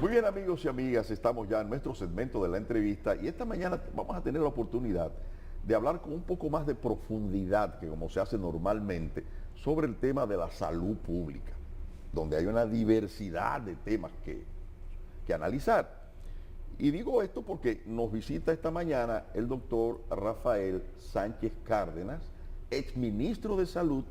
Muy bien, amigos y amigas, estamos ya en nuestro segmento de la entrevista y esta mañana vamos a tener la oportunidad de hablar con un poco más de profundidad que como se hace normalmente sobre el tema de la salud pública, donde hay una diversidad de temas que analizar. Y digo esto porque nos visita esta mañana el doctor Rafael Sánchez Cárdenas, exministro de Salud,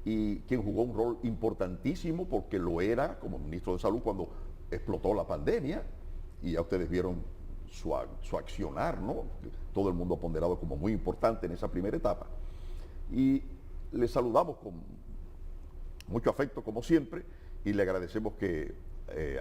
y quien jugó un rol importantísimo porque lo era como ministro de Salud cuando explotó la pandemia, y ya ustedes vieron su accionar, ¿no? Todo el mundo ha ponderado como muy importante en esa primera etapa. Y le saludamos con mucho afecto como siempre y le agradecemos que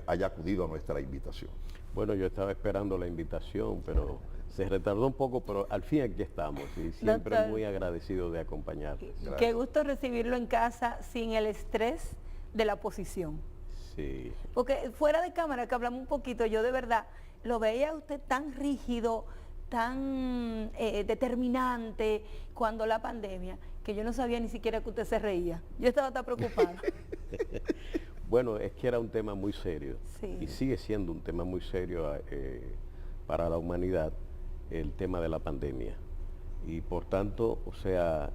haya acudido a nuestra invitación. Bueno, yo estaba esperando la invitación, pero se retardó un poco, pero al fin aquí estamos y siempre Doctor, muy agradecido de acompañarles. qué gusto recibirlo en casa sin el estrés de la oposición. Sí. Porque fuera de cámara, que hablamos un poquito, yo de verdad lo veía a usted tan rígido, tan determinante cuando la pandemia, que yo no sabía ni siquiera que usted se reía. Yo estaba tan preocupada. Bueno, es que era un tema muy serio Sí. y sigue siendo un tema muy serio para la humanidad, el tema de la pandemia. Y por tanto, o sea,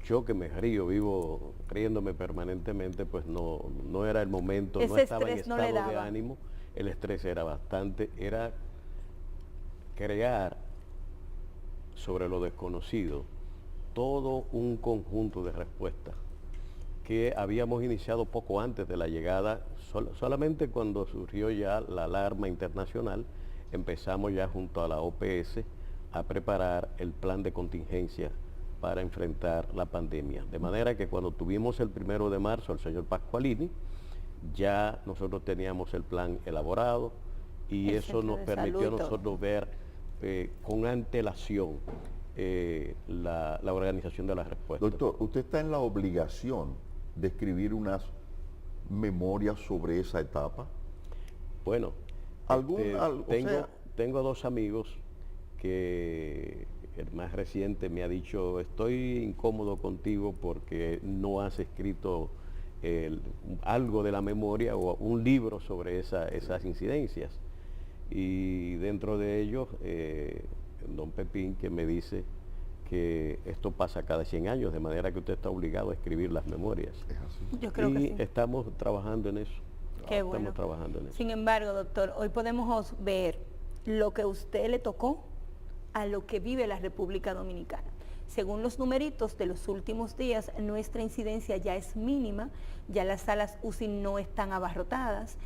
yo que me río, vivo riéndome permanentemente, pues no era el momento, no Ese estaba en estrés no le estado de daba. ánimo, el estrés era bastante, era crear sobre lo desconocido todo un conjunto de respuestas que habíamos iniciado poco antes de la llegada, solamente cuando surgió ya la alarma internacional, empezamos ya junto a la OPS a preparar el plan de contingencia para enfrentar la pandemia. De manera que cuando tuvimos el 1 de marzo al señor Pascualini, ya nosotros teníamos el plan elaborado y El eso centro nos de permitió a salud, nosotros ver con antelación la organización de la respuesta. Doctor, usted está en la obligación de escribir unas memorias sobre esa etapa. Bueno, sea, tengo dos amigos que el más reciente me ha dicho, estoy incómodo contigo porque no has escrito algo de la memoria o un libro sobre esas incidencias. Y dentro de ellos, don Pepín, que me dice que esto pasa cada 100 años, de manera que usted está obligado a escribir las memorias. es así. Yo creo que sí. Estamos trabajando en eso. Qué bueno. Estamos trabajando en eso. Sin embargo, doctor, hoy podemos ver lo que a usted le tocó a lo que vive la República Dominicana. Según los numeritos de los últimos días, nuestra incidencia ya es mínima, ya las salas UCI no están abarrotadas.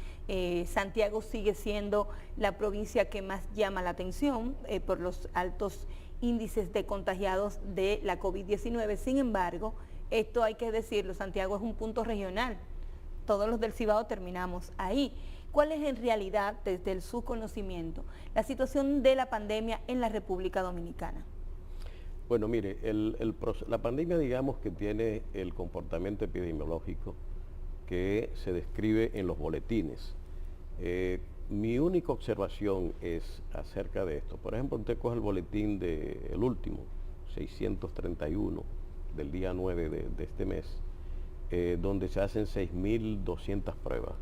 Santiago sigue siendo la provincia que más llama la atención por los altos índices de contagiados de la COVID-19. Sin embargo, esto hay que decirlo, Santiago es un punto regional. Todos los del Cibao terminamos ahí. ¿Cuál es en realidad, desde su conocimiento, la situación de la pandemia en la República Dominicana? Bueno, mire, la pandemia, digamos que tiene el comportamiento epidemiológico que se describe en los boletines. Mi única observación es acerca de esto. Por ejemplo, usted coge el boletín del último, 631, del día 9 de este mes, donde se hacen 6.200 pruebas.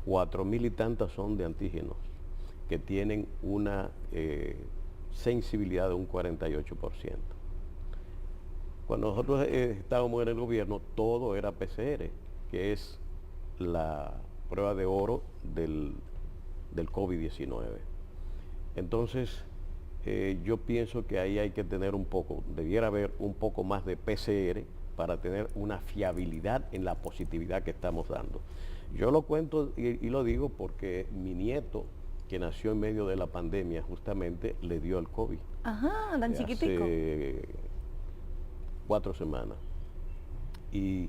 4.000 y tantas son de antígenos, que tienen una sensibilidad de un 48%. Cuando nosotros estábamos en el gobierno, todo era PCR, que es la prueba de oro del COVID-19. Entonces, yo pienso que ahí hay que tener debiera haber un poco más de PCR para tener una fiabilidad en la positividad que estamos dando. Yo lo cuento y lo digo porque mi nieto, que nació en medio de la pandemia, justamente le dio el COVID. Ajá, tan chiquitico. Hace 4 semanas. Y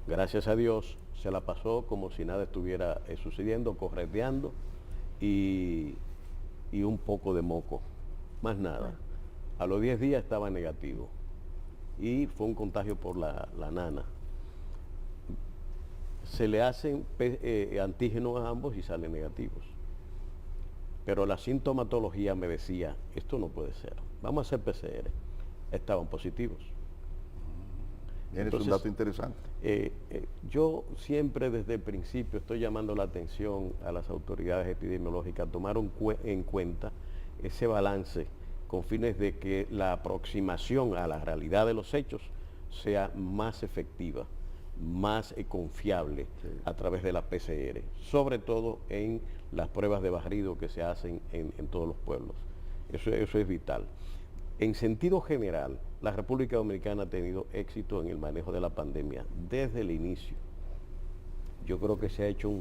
gracias a Dios se la pasó como si nada estuviera sucediendo, correteando y un poco de moco, más nada. Bueno. A los 10 días estaba negativo y fue un contagio por la nana. Se le hacen antígenos a ambos y salen negativos. Pero la sintomatología me decía, esto no puede ser, vamos a hacer PCR. Estaban positivos. Bien, Entonces, es un dato interesante. yo siempre desde el principio estoy llamando la atención a las autoridades epidemiológicas a tomar en cuenta ese balance con fines de que la aproximación a la realidad de los hechos sea más efectiva, más confiable a través de la PCR, sobre todo en las pruebas de barrido que se hacen en todos los pueblos. Eso es vital. En sentido general, la República Dominicana ha tenido éxito en el manejo de la pandemia desde el inicio. Yo creo que se ha hecho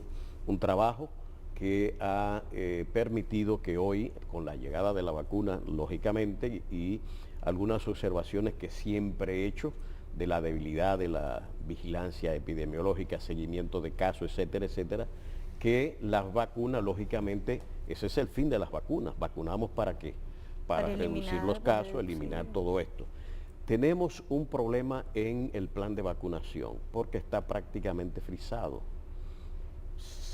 un trabajo que ha permitido que hoy, con la llegada de la vacuna, lógicamente, y algunas observaciones que siempre he hecho de la debilidad de la vigilancia epidemiológica, seguimiento de casos, etcétera, etcétera, que las vacunas, lógicamente, ese es el fin de las vacunas. ¿Vacunamos para qué? Para reducir los casos, eliminar todo esto. Tenemos un problema en el plan de vacunación, porque está prácticamente frisado.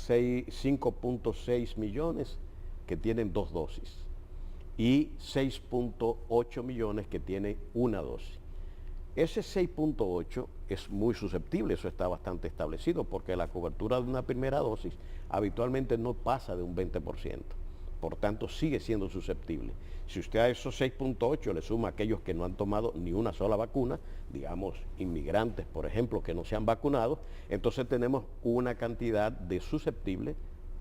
5.6 millones que tienen 2 dosis y 6.8 millones que tienen 1 dosis. Ese 6.8 es muy susceptible, eso está bastante establecido, porque la cobertura de una primera dosis habitualmente no pasa de un 20%. Por tanto, sigue siendo susceptible. Si usted a esos 6.8 le suma a aquellos que no han tomado ni una sola vacuna, digamos inmigrantes, por ejemplo, que no se han vacunado, entonces tenemos una cantidad de susceptibles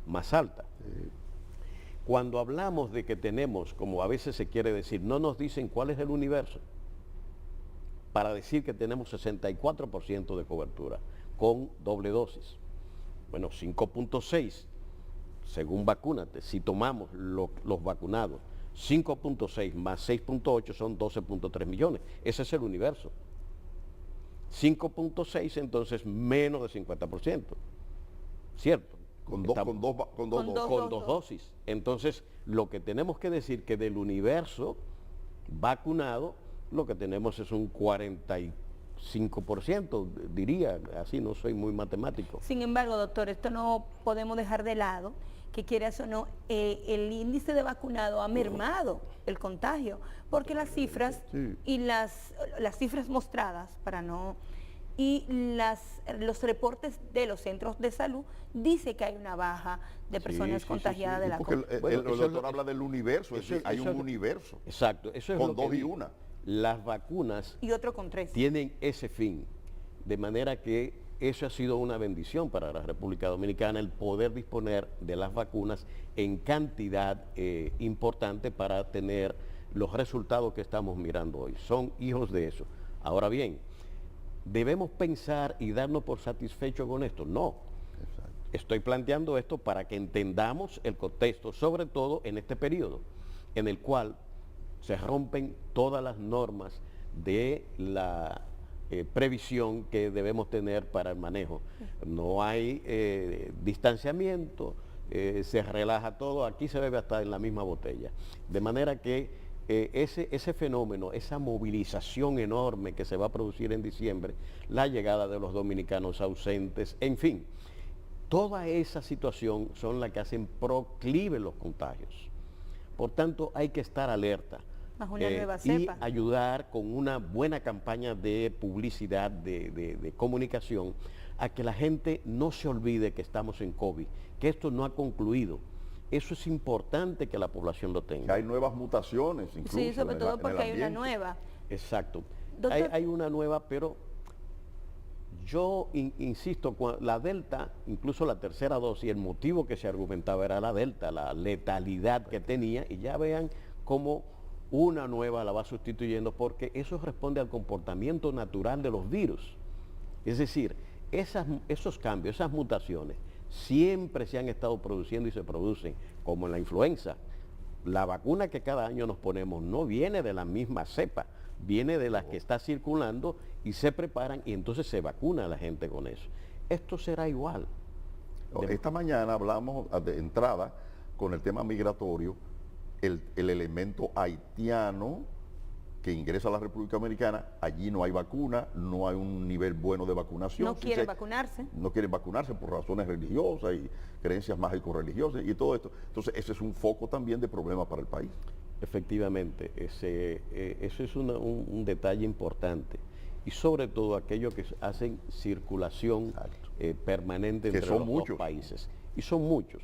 más alta. Cuando hablamos de que tenemos, como a veces se quiere decir, no nos dicen cuál es el universo, para decir que tenemos 64% de cobertura con doble dosis. Bueno, 5.6 según Vacúnate, si tomamos los vacunados, 5.6 más 6.8 son 12.3 millones. Ese es el universo. 5.6 entonces menos de 50%. ¿Cierto? Con dos dosis. Entonces, lo que tenemos que decir que del universo vacunado, lo que tenemos es un 45%, diría, así no soy muy matemático. Sin embargo, doctor, esto no podemos dejar de lado, que quieras o no, el índice de vacunado ha mermado el contagio, porque las cifras y las cifras mostradas, para no... y los reportes de los centros de salud dice que hay una baja de personas contagiadas de la COVID. Porque el doctor habla del universo, es decir, hay un universo. Exacto, eso es con lo que 2 y 1. Las vacunas y otro con 3 tienen ese fin, de manera que eso ha sido una bendición para la República Dominicana, el poder disponer de las vacunas en cantidad importante para tener los resultados que estamos mirando hoy. Son hijos de eso. Ahora bien, ¿debemos pensar y darnos por satisfechos con esto? No. Exacto. Estoy planteando esto para que entendamos el contexto, sobre todo en este periodo, en el cual se rompen todas las normas de la previsión que debemos tener para el manejo. No hay distanciamiento, se relaja todo, aquí se bebe hasta en la misma botella. De manera que ese fenómeno, esa movilización enorme que se va a producir en diciembre, la llegada de los dominicanos ausentes, en fin, toda esa situación son las que hacen proclive los contagios. Por tanto, hay que estar alerta y ayudar con una buena campaña de publicidad, de comunicación, a que la gente no se olvide que estamos en COVID, que esto no ha concluido. Eso es importante que la población lo tenga. Que hay nuevas mutaciones, incluso. Sí, sobre todo porque hay una nueva. Exacto. Hay una nueva, pero yo insisto, la Delta, incluso la tercera dosis, el motivo que se argumentaba era la Delta, la letalidad que tenía, y ya vean cómo una nueva la va sustituyendo, porque eso responde al comportamiento natural de los virus. Es decir, esos cambios, esas mutaciones, siempre se han estado produciendo y se producen, como en la influenza. La vacuna que cada año nos ponemos no viene de la misma cepa, viene de las que está circulando y se preparan y entonces se vacuna a la gente con eso. Esto será igual. Esta mañana hablamos de entrada con el tema migratorio, el elemento haitiano que ingresa a la República Dominicana, allí no hay vacuna, no hay un nivel bueno de vacunación. No quieren vacunarse. No quieren vacunarse por razones religiosas y creencias mágico-religiosas y todo esto. Entonces, ese es un foco también de problema para el país. Efectivamente, eso es un detalle importante. y sobre todo aquellos que hacen circulación permanente entre los dos países. Y son muchos.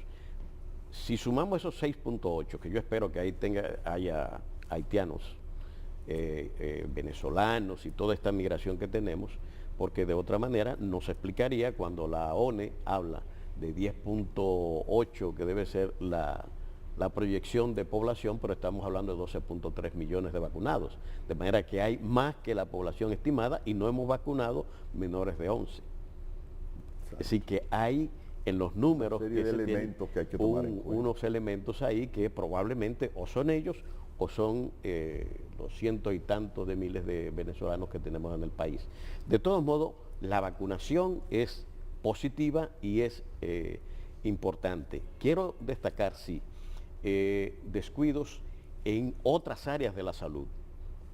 Si sumamos esos 6.8, que yo espero que ahí haya haitianos, venezolanos y toda esta migración que tenemos, porque de otra manera no se explicaría cuando la ONE habla de 10.8, que debe ser la proyección de población, pero estamos hablando de 12.3 millones de vacunados. De manera que hay más que la población estimada y no hemos vacunado menores de 11. Así que hay en los números unos elementos ahí que probablemente o son ellos o son los cientos y tantos de miles de venezolanos que tenemos en el país. De todos modos, la vacunación es positiva y es importante. Quiero destacar, sí, descuidos en otras áreas de la salud.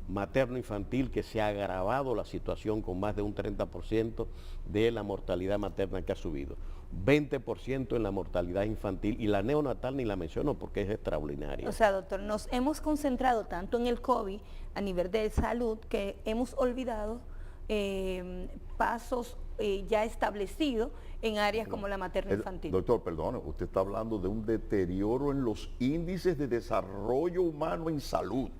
Materno-infantil, que se ha agravado la situación con más de un 30% de la mortalidad materna que ha subido. 20% en la mortalidad infantil, y la neonatal ni la menciono porque es extraordinaria. O sea, doctor, nos hemos concentrado tanto en el COVID a nivel de salud que hemos olvidado pasos ya establecidos en áreas como la materno-infantil. Doctor, perdón, usted está hablando de un deterioro en los índices de desarrollo humano en salud.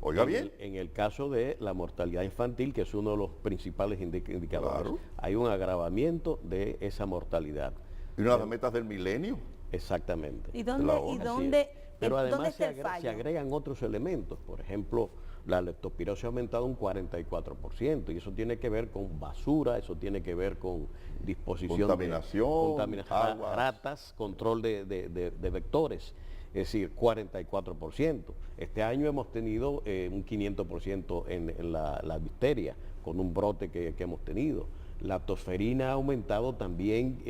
Oiga bien. En el caso de la mortalidad infantil, que es uno de los principales indicadores, claro, hay un agravamiento de esa mortalidad. ¿Y una de las metas del milenio? Exactamente. ¿Y dónde Pero además está se agregan otros elementos. Por ejemplo, la leptospirosis ha aumentado un 44%, y eso tiene que ver con basura, eso tiene que ver con disposición contaminación, ratas, control de vectores. Es decir, 44%. Este año hemos tenido un 500% en la difteria, con un brote que hemos tenido. La tosferina ha aumentado también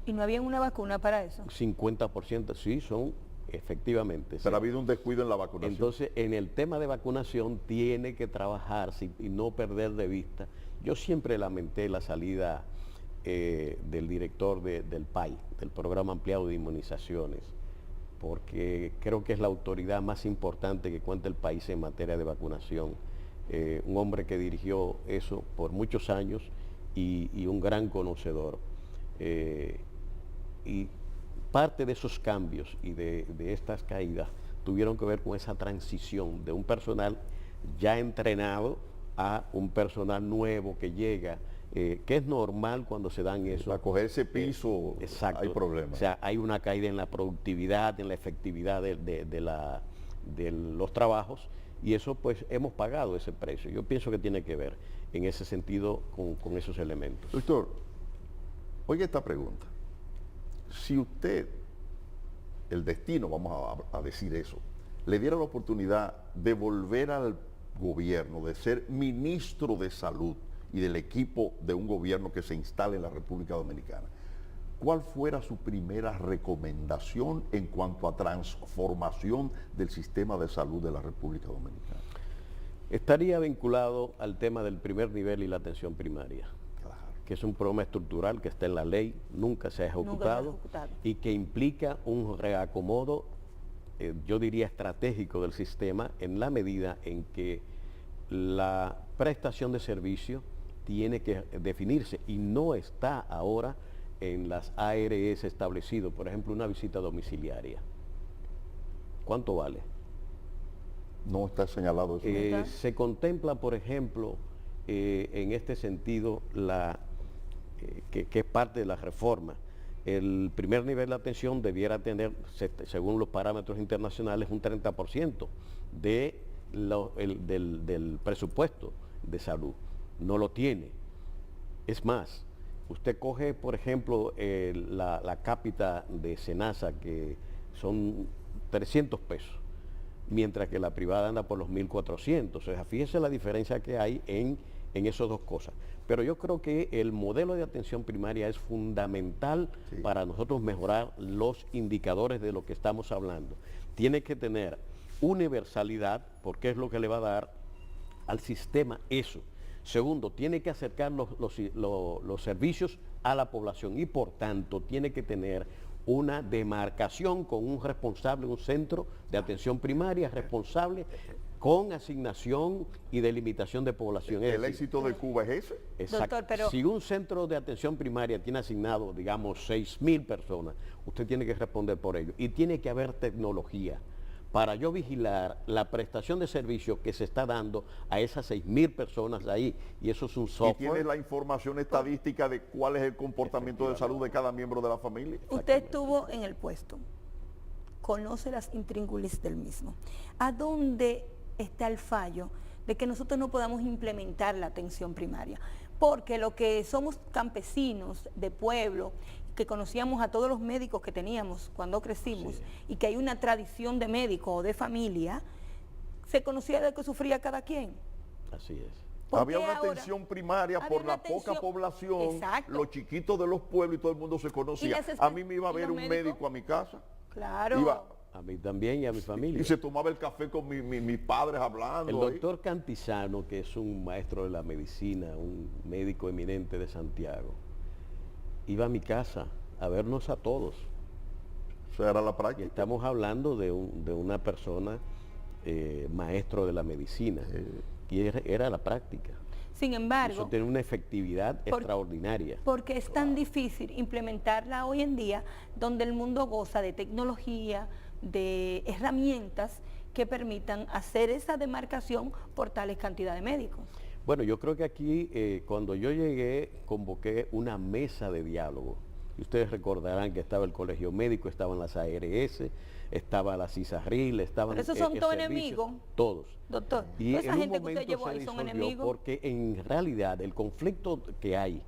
¿Y no había una vacuna para eso? 50%, sí, son efectivamente. Pero sí. ha habido un descuido en la vacunación. Entonces, en el tema de vacunación tiene que trabajarse y no perder de vista. Yo siempre lamenté la salida del director del PAI, del Programa Ampliado de Inmunizaciones, porque creo que es la autoridad más importante que cuenta el país en materia de vacunación. Un hombre que dirigió eso por muchos años y un gran conocedor. Y parte de esos cambios y de estas caídas tuvieron que ver con esa transición de un personal ya entrenado a un personal nuevo que llega, que es normal cuando se dan eso. Para coger ese piso hay problemas. O sea, hay una caída en la productividad, en la efectividad de los trabajos, y eso pues hemos pagado ese precio. Yo pienso que tiene que ver en ese sentido con esos elementos. Doctor, oiga esta pregunta. Si usted, el destino, vamos a decir eso, le diera la oportunidad de volver al gobierno, de ser ministro de salud y del equipo de un gobierno que se instale en la República Dominicana, ¿cuál fuera su primera recomendación en cuanto a transformación del sistema de salud de la República Dominicana? Estaría vinculado al tema del primer nivel y la atención primaria, Claro. que es un programa estructural que está en la ley, nunca se ha ejecutado, y que implica un reacomodo, yo diría estratégico del sistema, en la medida en que la prestación de servicio tiene que definirse y no está ahora en las ARS establecido. Por ejemplo, una visita domiciliaria. ¿Cuánto vale? No está señalado eso. Se contempla, por ejemplo, en este sentido, que es parte de la reforma. El primer nivel de atención debiera tener, según los parámetros internacionales, un 30% del presupuesto de salud. No lo tiene. Es más, usted coge, por ejemplo, la cápita de SENASA, que son 300 pesos, mientras que la privada anda por los 1.400. O sea, fíjese la diferencia que hay en esas dos cosas. Pero yo creo que el modelo de atención primaria es fundamental para nosotros mejorar los indicadores de lo que estamos hablando. Tiene que tener universalidad, porque es lo que le va a dar al sistema eso. Segundo, tiene que acercar los servicios a la población y por tanto tiene que tener una demarcación con un responsable, un centro de atención primaria responsable con asignación y delimitación de población. Es El decir, éxito de Cuba es ese. exacto. Doctor, pero- Si un centro de atención primaria tiene asignado, digamos, 6.000 personas, usted tiene que responder por ello. Y tiene que haber tecnología para yo vigilar la prestación de servicio que se está dando a esas 6.000 personas ahí. Y eso es un Y software. tiene la información estadística de cuál es el comportamiento de salud de cada miembro de la familia. Usted estuvo en el puesto, conoce las intríngulis del mismo. ¿A dónde está el fallo de que nosotros no podamos implementar la atención primaria? Porque lo que somos campesinos de pueblo, que conocíamos a todos los médicos que teníamos cuando crecimos, y que hay una tradición de médico o de familia, se conocía de que sufría cada quien. Así es. ¿Por Había qué una ahora? atención primaria Había por una la poca atención- población, Exacto. los chiquitos de los pueblos y todo el mundo se conocía. las A mí me iba a ¿y ver los un médicos? médico a mi casa. Claro. Iba- A mí también y a mi familia. y se tomaba el café con mis padres hablando. El ahí. doctor Cantizano, que es un maestro de la medicina, un médico eminente de Santiago, iba a mi casa a vernos a todos. O sea, era la Y práctica. estamos hablando de una persona maestro de la medicina. Y era la práctica. Sin Eso embargo, tiene una efectividad extraordinaria. porque es tan difícil implementarla hoy en día, donde el mundo goza de tecnología, de herramientas que permitan hacer esa demarcación por tales cantidad de médicos. Bueno, yo creo que aquí, cuando yo llegué, convoqué una mesa de diálogo. Y ustedes recordarán que estaba el Colegio Médico, estaban las ARS, estaba la CISARRIL, estaban... Pero esos son todos servicios, enemigos. Todos. Doctor, Y toda esa en un gente que usted momento llevó se ahí son disolvió enemigos. porque en realidad el conflicto que hay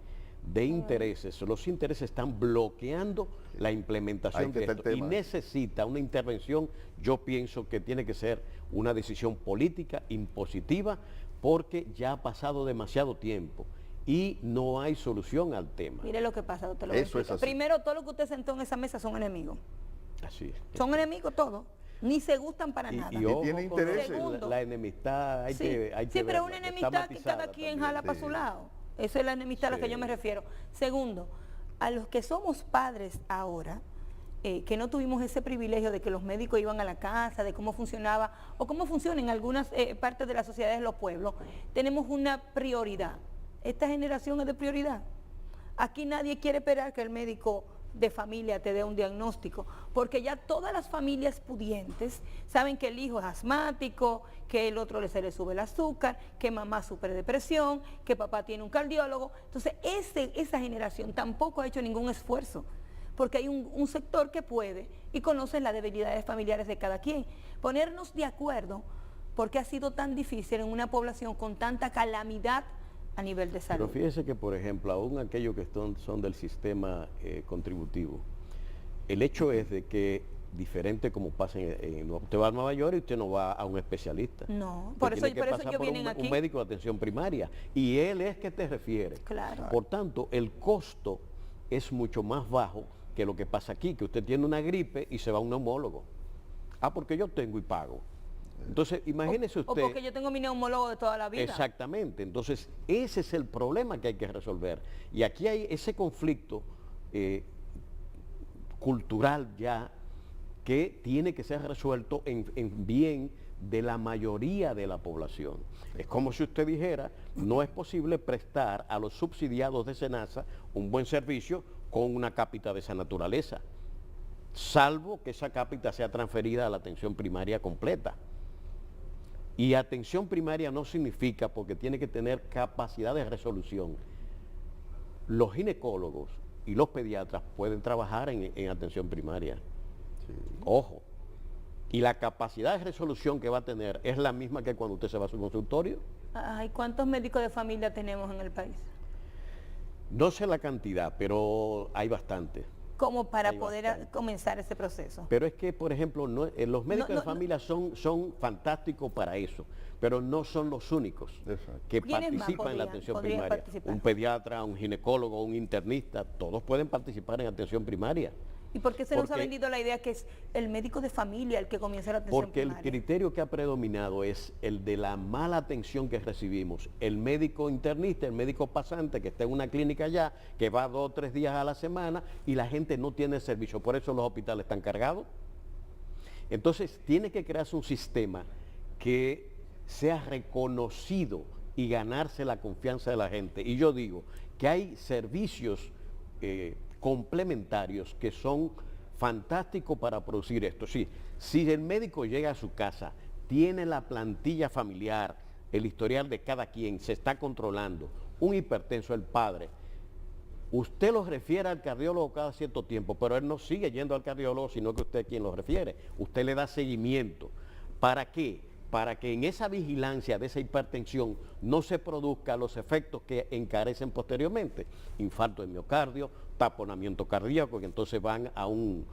de intereses, los intereses están bloqueando la Ahí implementación que de está el esto y tema. necesita una intervención, yo pienso que tiene que ser una decisión política impositiva porque ya ha pasado demasiado tiempo y no hay solución al tema. Mire lo que pasa, doctor. lo voy a Eso es explicar. así. Primero, todo lo que usted sentó en esa mesa son enemigos. Así es. Son enemigos todos. Ni se gustan para Y, nada. y ojo tiene con intereses. Segundo. la enemistad, hay Sí, que sí, pero verla, una que está enemistad que matizada cada quien también. jala para su lado. Esa es la enemistad a la que Sí. yo me refiero. Segundo, a los que somos padres ahora, que no tuvimos ese privilegio de que los médicos iban a la casa, de cómo funcionaba o cómo funciona en algunas partes de las sociedades de los pueblos, tenemos una prioridad. Esta generación es de prioridad. Aquí nadie quiere esperar que el médico de familia te dé un diagnóstico, porque ya todas las familias pudientes saben que el hijo es asmático, que el otro se le sube el azúcar, que mamá sufre depresión, que papá tiene un cardiólogo. Entonces, esa generación tampoco ha hecho ningún esfuerzo, porque hay un sector que puede y conoce las debilidades familiares de cada quien. Ponernos de acuerdo, porque ha sido tan difícil en una población con tanta calamidad a nivel de salud. Pero fíjese que, por ejemplo, aún aquellos que son del sistema contributivo, el hecho es de que, diferente como pasa usted va a Nueva York y usted no va a un especialista. No, Usted por eso tiene que pasar ellos por vienen aquí. un médico de atención primaria y él es que te refiere. Claro. Por tanto, el costo es mucho más bajo que lo que pasa aquí, que usted tiene una gripe y se va a un neumólogo. Ah, porque yo tengo y pago. Entonces, imagínese O usted... porque yo tengo mi neumólogo de toda la vida. Exactamente, entonces ese es el problema que hay que resolver. Y aquí hay ese conflicto cultural ya que tiene que ser resuelto en bien de la mayoría de la población. Es como si usted dijera, no es posible prestar a los subsidiados de SENASA un buen servicio con una cápita de esa naturaleza, salvo que esa cápita sea transferida a la atención primaria completa. Y atención primaria no significa porque tiene que tener capacidad de resolución. Los ginecólogos y los pediatras pueden trabajar en atención primaria. Ojo. Y la capacidad de resolución que va a tener es la misma que cuando usted se va a su consultorio. Ay, ¿cuántos médicos de familia tenemos en el país? No sé la cantidad, pero hay bastante. Como para Hay poder bastante. comenzar ese proceso. Pero es que, por ejemplo, los médicos No, de familia son fantásticos para eso, pero no son los únicos Exacto. que ¿Quiénes más participan en la podrían atención primaria. participar? Un pediatra, un ginecólogo, un internista, todos pueden participar en atención primaria. ¿Y por qué se nos ha Porque- vendido la idea que es el médico de familia el que comienza la atención Porque el primaria? criterio que ha predominado es el de la mala atención que recibimos. El médico internista, el médico pasante que está en una clínica allá, que va 2 o 3 días a la semana y la gente no tiene servicio. Por eso los hospitales están cargados. Entonces tiene que crearse un sistema que sea reconocido y ganarse la confianza de la gente. Y yo digo que hay servicios complementarios que son fantásticos para producir esto. Sí, si el médico llega a su casa, tiene la plantilla familiar, el historial de cada quien, se está controlando, un hipertenso, el padre, usted lo refiere al cardiólogo cada cierto tiempo, pero él no sigue yendo al cardiólogo, sino que usted es quien lo refiere. Usted le da seguimiento. ¿Para qué? Para que en esa vigilancia de esa hipertensión no se produzcan los efectos que encarecen posteriormente. Infarto de miocardio, taponamiento cardíaco, que entonces van a un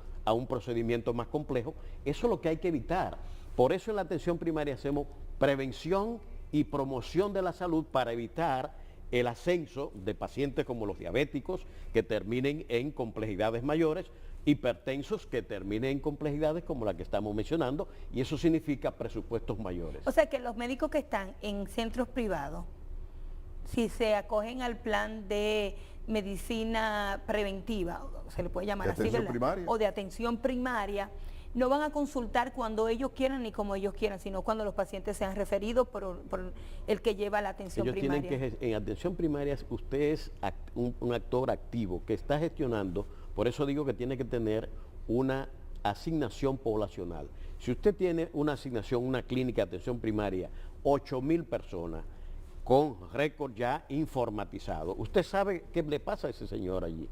procedimiento más complejo. Eso es lo que hay que evitar. Por eso en la atención primaria hacemos prevención y promoción de la salud para evitar el ascenso de pacientes como los diabéticos que terminen en complejidades mayores, hipertensos que terminen en complejidades como la que estamos mencionando, y eso significa presupuestos mayores. O sea que los médicos que están en centros privados, si se acogen al plan de medicina preventiva, se le puede llamar así, ¿verdad? O de atención primaria, no van a consultar cuando ellos quieran ni como ellos quieran, sino cuando los pacientes sean referidos por el que lleva la atención primaria. En atención primaria usted es un actor activo que está gestionando, por eso digo que tiene que tener una asignación poblacional. Si usted tiene una asignación, una clínica de atención primaria, 8,000 personas, con récord ya informatizado, usted sabe qué le pasa a ese señor allí.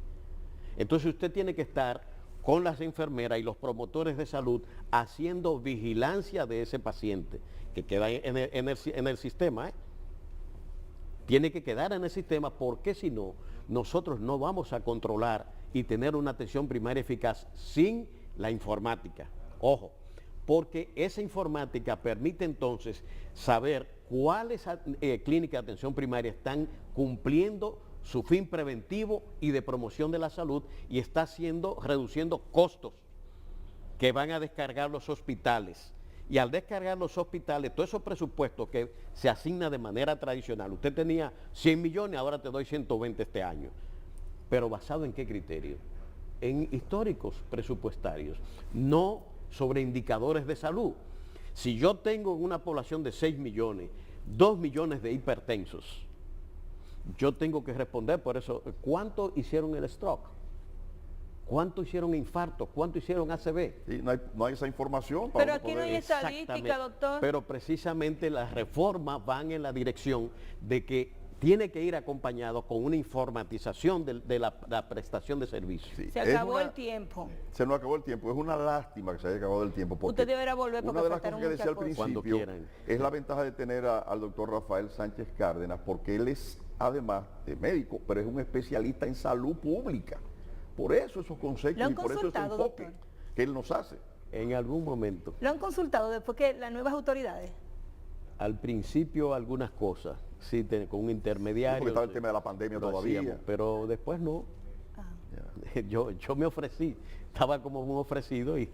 Entonces usted tiene que estar con las enfermeras y los promotores de salud haciendo vigilancia de ese paciente que queda en el sistema. Tiene que quedar en el sistema, porque si no, nosotros no vamos a controlar y tener una atención primaria eficaz sin la informática. Ojo, porque esa informática permite entonces saber cuáles clínicas de atención primaria están cumpliendo su fin preventivo y de promoción de la salud, y está reduciendo costos que van a descargar los hospitales. Y al descargar los hospitales, todos esos presupuestos que se asignan de manera tradicional, usted tenía 100 millones, ahora te doy 120 este año. ¿Pero basado en qué criterio? En históricos presupuestarios, no sobre indicadores de salud. Si yo tengo una población de 6 millones, 2 millones de hipertensos, yo tengo que responder por eso. ¿Cuánto hicieron el stroke? ¿Cuánto hicieron infarto? ¿Cuánto hicieron ACV? Sí, no hay esa información. Pero aquí no hay estadística, doctor. Pero precisamente las reformas van en la dirección de que tiene que ir acompañado con una informatización de la prestación de servicios. Sí. Se acabó el tiempo. Se nos acabó el tiempo. Es una lástima que se haya acabado el tiempo. Usted deberá volver, porque una de las cosas que decía al principio es la Sí. ventaja de tener al doctor Rafael Sánchez Cárdenas, porque él es, además de médico, pero es un especialista en salud pública. Por eso esos conceptos y por eso ese enfoque, doctor, que él nos hace. En algún momento. ¿Lo han consultado después que las nuevas autoridades? Al principio algunas cosas, sí, con un intermediario. Sí, porque estaba el tema de la pandemia todavía. Hacíamos, pero después no. Yo me ofrecí, estaba como un ofrecido y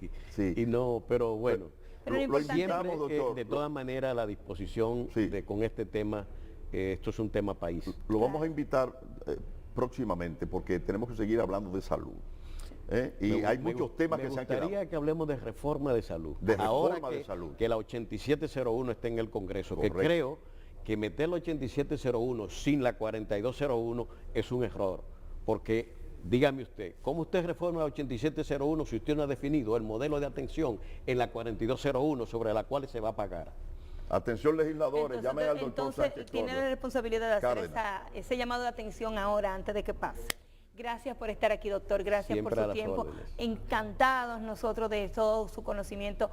no, pero bueno. Pero siempre, doctor, de todas maneras, a la disposición con este tema. Esto es un tema país. Lo vamos a invitar próximamente, porque tenemos que seguir hablando de salud. Y hay muchos temas que se han quedado. Me gustaría que hablemos de reforma de salud. Ahora que la 8701 esté en el Congreso. Correcto. Que creo que meter la 8701 sin la 4201 es un error. Porque, dígame usted, ¿cómo usted reforma la 8701 si usted no ha definido el modelo de atención en la 4201 sobre la cual se va a pagar? Atención, legisladores, llamen al doctor Sánchez. Entonces tiene la responsabilidad de hacer ese llamado de atención ahora, antes de que pase. Gracias por estar aquí, doctor. Gracias por su tiempo. Órdenes. Encantados nosotros de todo su conocimiento,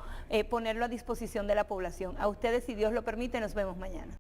ponerlo a disposición de la población. A ustedes, si Dios lo permite, nos vemos mañana.